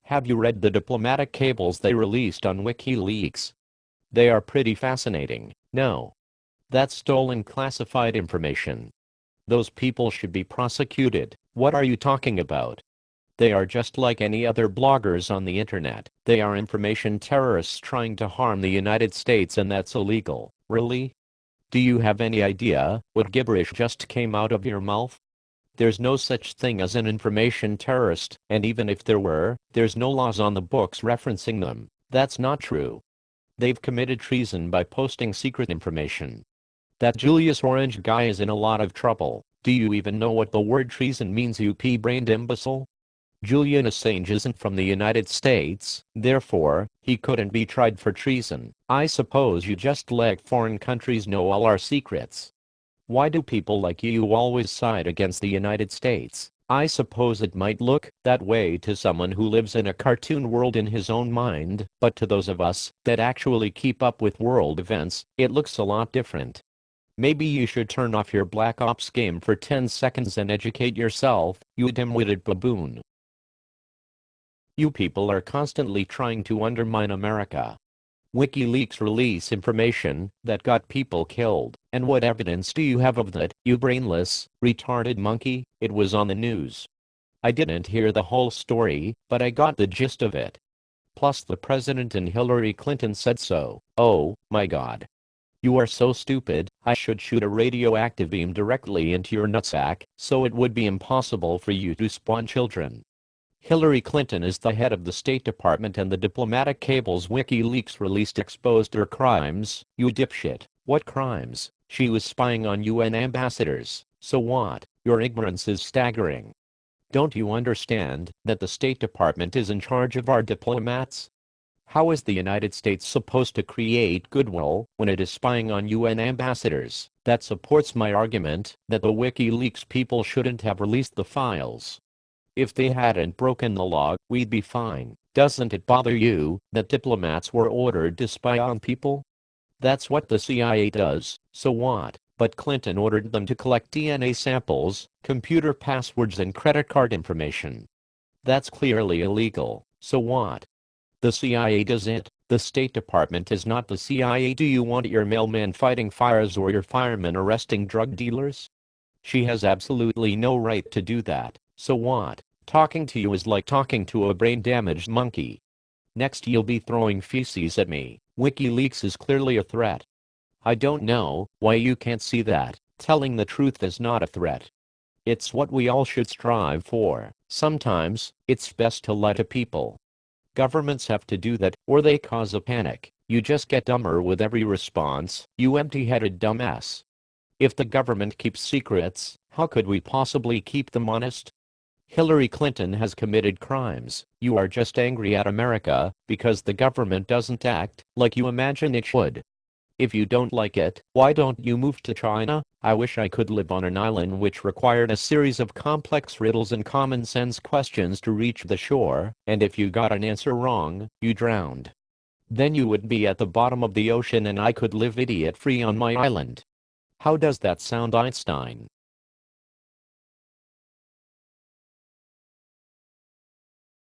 Have you read the diplomatic cables they released on WikiLeaks? They are pretty fascinating. No. That's stolen classified information. Those people should be prosecuted. What are you talking about? They are just like any other bloggers on the internet. They are information terrorists trying to harm the United States, and that's illegal. Really? Do you have any idea what gibberish just came out of your mouth? There's no such thing as an information terrorist, and even if there were, there's no laws on the books referencing them. That's not true. They've committed treason by posting secret information. That Julius Orange guy is in a lot of trouble. Do you even know what the word treason means, you pea-brained imbecile? Julian Assange isn't from the United States, therefore, he couldn't be tried for treason. I suppose you just let foreign countries know all our secrets. Why do people like you always side against the United States? I suppose it might look that way to someone who lives in a cartoon world in his own mind, but to those of us that actually keep up with world events, it looks a lot different. Maybe you should turn off your Black Ops game for 10 seconds and educate yourself, you dim-witted baboon. You people are constantly trying to undermine America. WikiLeaks release information that got people killed, and what evidence do you have of that, you brainless, retarded monkey? It was on the news. I didn't hear the whole story, but I got the gist of it. Plus the president and Hillary Clinton said so. Oh, my God. You are so stupid. I should shoot a radioactive beam directly into your nutsack, so it would be impossible for you to spawn children. Hillary Clinton is the head of the State Department, and the diplomatic cables WikiLeaks released exposed her crimes. You dipshit. What crimes? She was spying on UN ambassadors. So what? Your ignorance is staggering. Don't you understand that the State Department is in charge of our diplomats? How is the United States supposed to create goodwill when it is spying on UN ambassadors? That supports my argument that the WikiLeaks people shouldn't have released the files. If they hadn't broken the law, we'd be fine. Doesn't it bother you that diplomats were ordered to spy on people? That's what the CIA does, so what? But Clinton ordered them to collect DNA samples, computer passwords, and credit card information. That's clearly illegal, so what? The CIA does it. The State Department is not the CIA. Do you want your mailman fighting fires or your fireman arresting drug dealers? She has absolutely no right to do that. So what? Talking to you is like talking to a brain-damaged monkey. Next you'll be throwing feces at me. WikiLeaks is clearly a threat. I don't know why you can't see that. Telling the truth is not a threat. It's what we all should strive for. Sometimes, it's best to lie to people. Governments have to do that, or they cause a panic. You just get dumber with every response, you empty-headed dumbass. If the government keeps secrets, how could we possibly keep them honest? Hillary Clinton has committed crimes. You are just angry at America because the government doesn't act like you imagine it should. If you don't like it, why don't you move to China? I wish I could live on an island which required a series of complex riddles and common sense questions to reach the shore, and if you got an answer wrong, you drowned. Then you would be at the bottom of the ocean and I could live idiot-free on my island. How does that sound, Einstein?